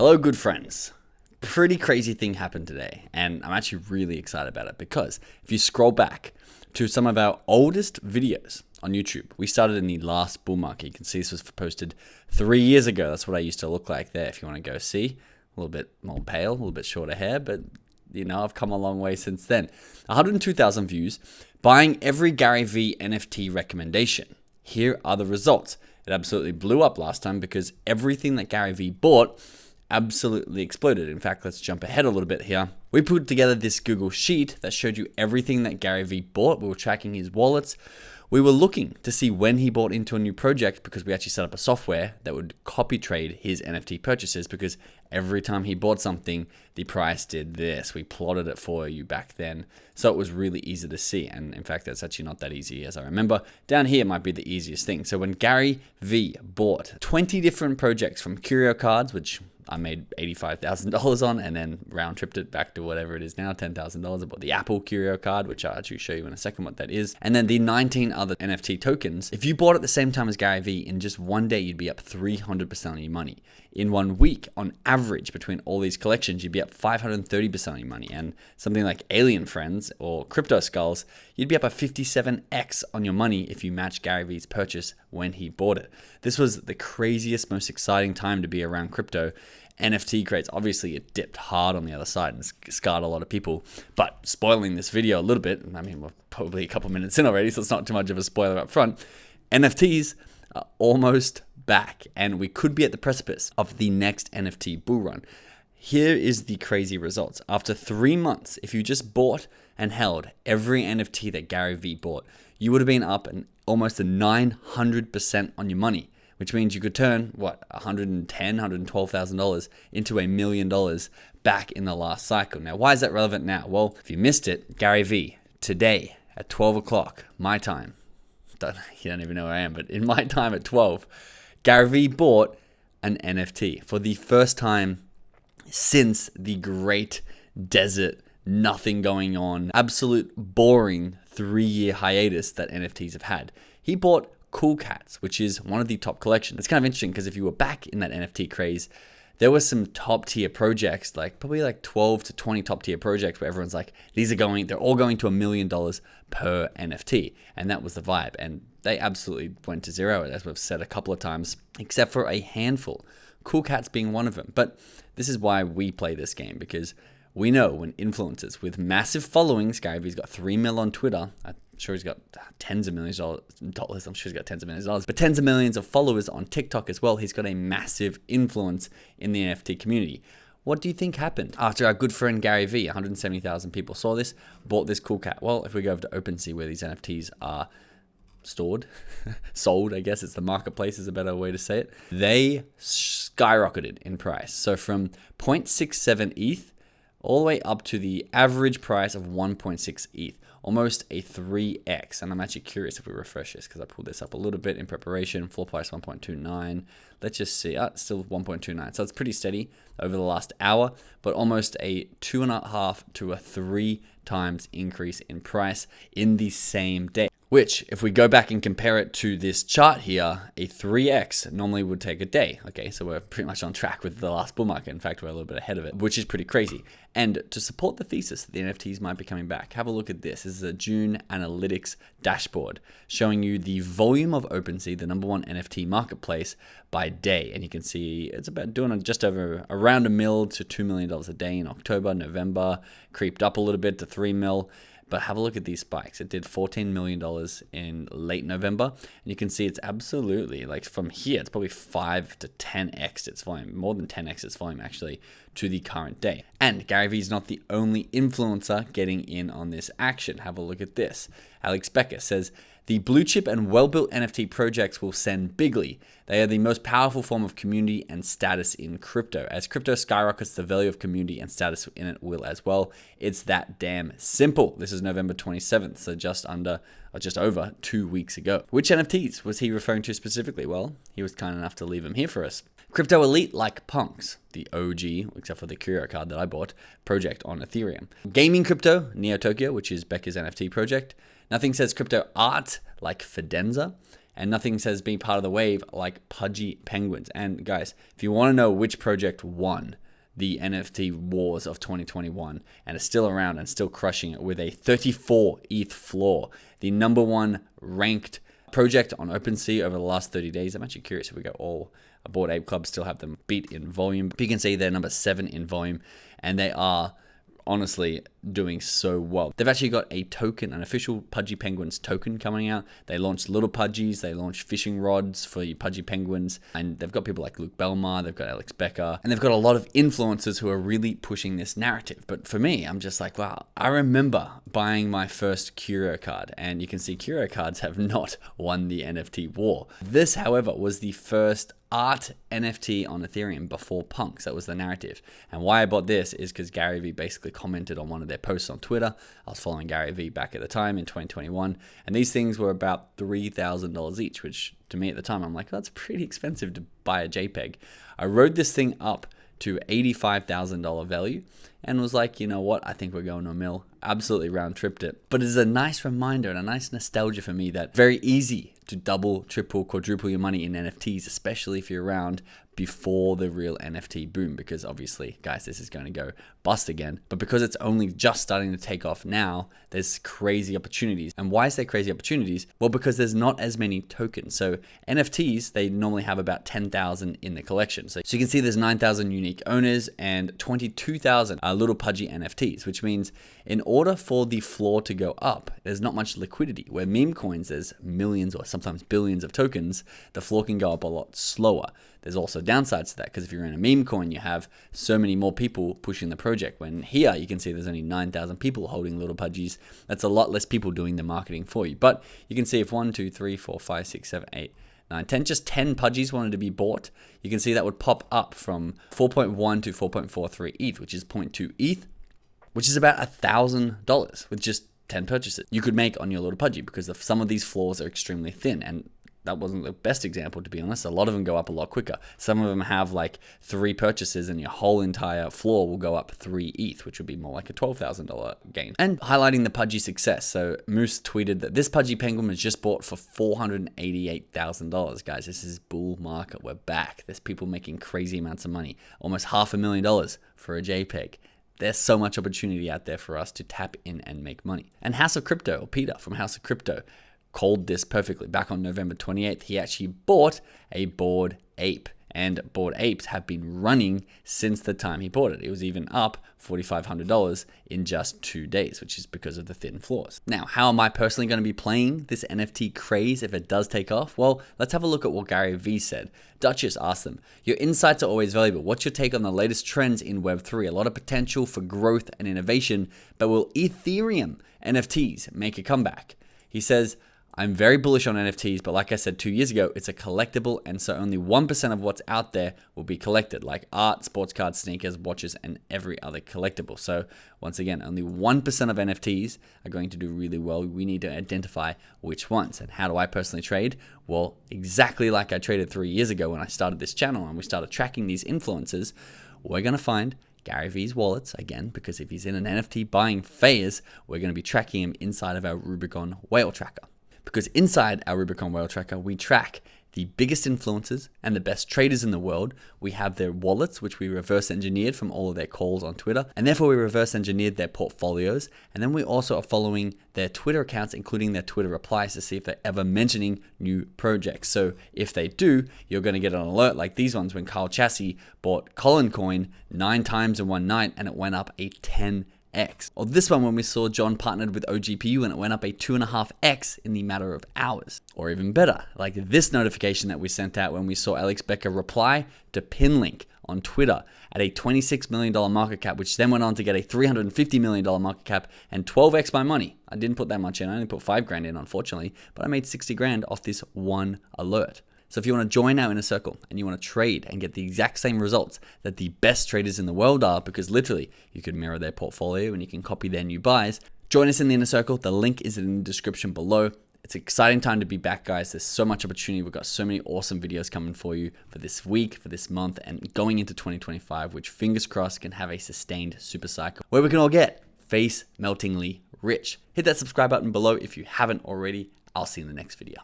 Hello, good friends. Pretty crazy thing happened today, and I'm actually really excited about it because if you scroll back to some of our oldest videos on YouTube, we started in the last bull market. You can see this was posted 3 years ago. That's what I used to look like there. If you want to go see, a little bit more pale, a little bit shorter hair, but you know, I've come a long way since then. 102,000 views, buying every Gary V NFT recommendation. Here are the results. It absolutely blew up last time because everything that Gary V bought absolutely exploded. In fact, let's jump ahead a little bit here. We put together this Google sheet that showed you everything that Gary V bought. We were tracking his wallets. We were looking to see when he bought into a new project because we actually set up a software that would copy trade his NFT purchases because every time he bought something, the price did this. We plotted it for you back then. So it was really easy to see. And in fact, that's actually not that easy as I remember. Down here might be the easiest thing. So when Gary V bought 20 different projects from Curio Cards, which I made $85,000 on and then round tripped it back to whatever it is now, $10,000. I bought the Apple Curio card, which I'll actually show you in a second what that is. And then the 19 other NFT tokens. If you bought at the same time as Gary V, in just one day, you'd be up 300% on your money. In 1 week, on average, between all these collections, you'd be up 530% on your money. And something like Alien Friends or Crypto Skulls, you'd be up a 57x on your money if you match Gary V's purchase when he bought it. This was the craziest, most exciting time to be around crypto. NFT crates, obviously it dipped hard on the other side and scarred a lot of people, but spoiling this video a little bit, I mean, we're probably a couple minutes in already, so it's not too much of a spoiler up front. NFTs are almost back, and we could be at the precipice of the next NFT bull run. Here is the crazy results. After 3 months, if you just bought and held every NFT that Gary V bought, you would have been up almost 900% on your money, which means you could turn, $110,000, $112,000 into $1 million back in the last cycle. Now, why is that relevant now? Well, if you missed it, Gary V, today at 12 o'clock, my time, you don't even know where I am, but in my time at 12, Gary V bought an NFT for the first time since the great desert, nothing going on, absolute boring 3-year hiatus that NFTs have had. He bought Cool Cats, which is one of the top collections. It's kind of interesting because if you were back in that NFT craze, there were some top tier projects, probably 12 to 20 top tier projects where everyone's like, they're all going to $1 million per NFT. And that was the vibe. And they absolutely went to zero, as we've said a couple of times, except for a handful. Cool Cats being one of them. But this is why we play this game, because we know when influencers with massive followings, Gary V's got 3 mil on Twitter, I'm sure he's got tens of millions of dollars. I'm sure he's got tens of millions of dollars, but tens of millions of followers on TikTok as well. He's got a massive influence in the NFT community. What do you think happened after our good friend Gary V, 170,000 people saw this, bought this Cool Cat? Well, if we go over to OpenSea where these NFTs are stored, sold, I guess it's the marketplace is a better way to say it, they skyrocketed in price. So from 0.67 ETH all the way up to the average price of 1.6 ETH. Almost a 3x. And I'm actually curious if we refresh this because I pulled this up a little bit in preparation. Floor price 1.29. Let's just see. It's still 1.29. So it's pretty steady over the last hour, but almost a 2.5 to a 3 times increase in price in the same day. Which, if we go back and compare it to this chart here, a 3x normally would take a day. Okay, so we're pretty much on track with the last bull market. In fact, we're a little bit ahead of it, which is pretty crazy. And to support the thesis that the NFTs might be coming back, have a look at this. This is a June analytics dashboard showing you the volume of OpenSea, the #1 NFT marketplace, by day. And you can see it's about doing just over around $1 million to $2 million a day in October, November, creeped up a little bit to 3 mil. But have a look at these spikes. It did $14 million in late November. And you can see it's absolutely, from here, it's probably 5 to 10x its volume, more than 10x its volume actually, to the current day. And Gary Vee is not the only influencer getting in on this action. Have a look at this. Alex Becker says, the blue chip and well-built NFT projects will send bigly. They are the most powerful form of community and status in crypto. As crypto skyrockets, the value of community and status in it will as well. It's that damn simple. This is November 27th, so just over 2 weeks ago. Which NFTs was he referring to specifically? Well, he was kind enough to leave them here for us. Crypto elite like punks, the OG, except for the Curio card that I bought, project on Ethereum. Gaming crypto, Neo Tokyo, which is Becker's NFT project. Nothing says crypto art like Fidenza. And nothing says being part of the wave like pudgy penguins. And guys, if you want to know which project won the NFT wars of 2021 and is still around and still crushing it with a 34 ETH floor, the number one ranked project on OpenSea over the last 30 days. I'm actually curious if we go all Bored Ape Club still have them beat in volume. But you can see they're number 7 in volume, and they are honestly doing so well. They've actually got a token, an official Pudgy Penguins token coming out. They launched little pudgies, they launched fishing rods for your Pudgy Penguins, and they've got people like Luke Belmar, they've got Alex Becker, and they've got a lot of influencers who are really pushing this narrative. But for me, I'm just like, wow, I remember buying my first Curio card, and you can see Curio cards have not won the NFT war. This, however, was the first art NFT on Ethereum before punks. That was the narrative. And why I bought this is because Gary Vee basically commented on one of their posts on Twitter. I was following Gary Vee back at the time in 2021, and these things were about $3,000 each, which to me at the time, I'm like, oh, that's pretty expensive to buy a JPEG. I rode this thing up to $85,000 value and was like, you know what, I think we're going to a mill. Absolutely round tripped it. But it's a nice reminder and a nice nostalgia for me that very easy to double, triple, quadruple your money in NFTs, especially if you're around before the real NFT boom, because obviously, guys, this is going to go bust again. But because it's only just starting to take off now, there's crazy opportunities. And why is there crazy opportunities? Well, because there's not as many tokens. So NFTs, they normally have about 10,000 in the collection. So you can see there's 9,000 unique owners and 22,000 little pudgy NFTs, which means in order for the floor to go up, there's not much liquidity. Where meme coins, there's millions or sometimes billions of tokens, the floor can go up a lot slower. There's also downsides to that, because if you're in a meme coin, you have so many more people pushing the project. When here, you can see there's only 9,000 people holding little pudgies. That's a lot less people doing the marketing for you. But you can see if 1, 2, 3, 4, 5, 6, 7, 8, 9, 10, just 10 pudgies wanted to be bought, you can see that would pop up from 4.1 to 4.43 ETH, which is 0.2 ETH, which is about $1,000 with just 10 purchases you could make on your little pudgy, because some of these floors are extremely thin. And that wasn't the best example, to be honest. A lot of them go up a lot quicker. Some of them have like 3 purchases and your whole entire floor will go up 3 ETH, which would be more like a $12,000 gain. And highlighting the pudgy success. So Moose tweeted that this pudgy penguin was just bought for $488,000. Guys, this is bull market. We're back. There's people making crazy amounts of money. Almost $500,000 for a JPEG. There's so much opportunity out there for us to tap in and make money. And House of Crypto, or Peter from House of Crypto, called this perfectly. Back on November 28th, he actually bought a Bored Ape. And Bored Apes have been running since the time he bought it. It was even up $4,500 in just 2 days, which is because of the thin floors. Now, how am I personally going to be playing this NFT craze if it does take off? Well, let's have a look at what Gary Vee said. Duchess asked them, your insights are always valuable. What's your take on the latest trends in Web3? A lot of potential for growth and innovation, but will Ethereum NFTs make a comeback? He says, I'm very bullish on NFTs, but like I said 2 years ago, it's a collectible, and so only 1% of what's out there will be collected, like art, sports cards, sneakers, watches, and every other collectible. So once again, only 1% of NFTs are going to do really well. We need to identify which ones. And how do I personally trade? Well, exactly like I traded 3 years ago when I started this channel and we started tracking these influencers. We're going to find Gary Vee's wallets again, because if he's in an NFT buying phase, we're going to be tracking him inside of our Rubicon whale tracker. Because inside our Rubicon Whale Tracker, we track the biggest influencers and the best traders in the world. We have their wallets, which we reverse engineered from all of their calls on Twitter. And therefore, we reverse engineered their portfolios. And then we also are following their Twitter accounts, including their Twitter replies, to see if they're ever mentioning new projects. So if they do, you're going to get an alert like these ones when Kyle Chassis bought Colin Coin 9 times in one night and it went up a 10x. Or this one when we saw John partnered with OGPU and it went up a 2.5x in the matter of hours. Or even better, like this notification that we sent out when we saw Alex Becker reply to Pinlink on Twitter at a $26 million market cap, which then went on to get a $350 million market cap and 12x my money. I didn't put that much in. I only put $5,000 in, unfortunately, but I made $60,000 off this one alert. So if you want to join our inner circle and you want to trade and get the exact same results that the best traders in the world are, because literally you could mirror their portfolio and you can copy their new buys, join us in the inner circle. The link is in the description below. It's an exciting time to be back, guys. There's so much opportunity. We've got so many awesome videos coming for you for this week, for this month, and going into 2025, which fingers crossed can have a sustained super cycle where we can all get face meltingly rich. Hit that subscribe button below if you haven't already. I'll see you in the next video.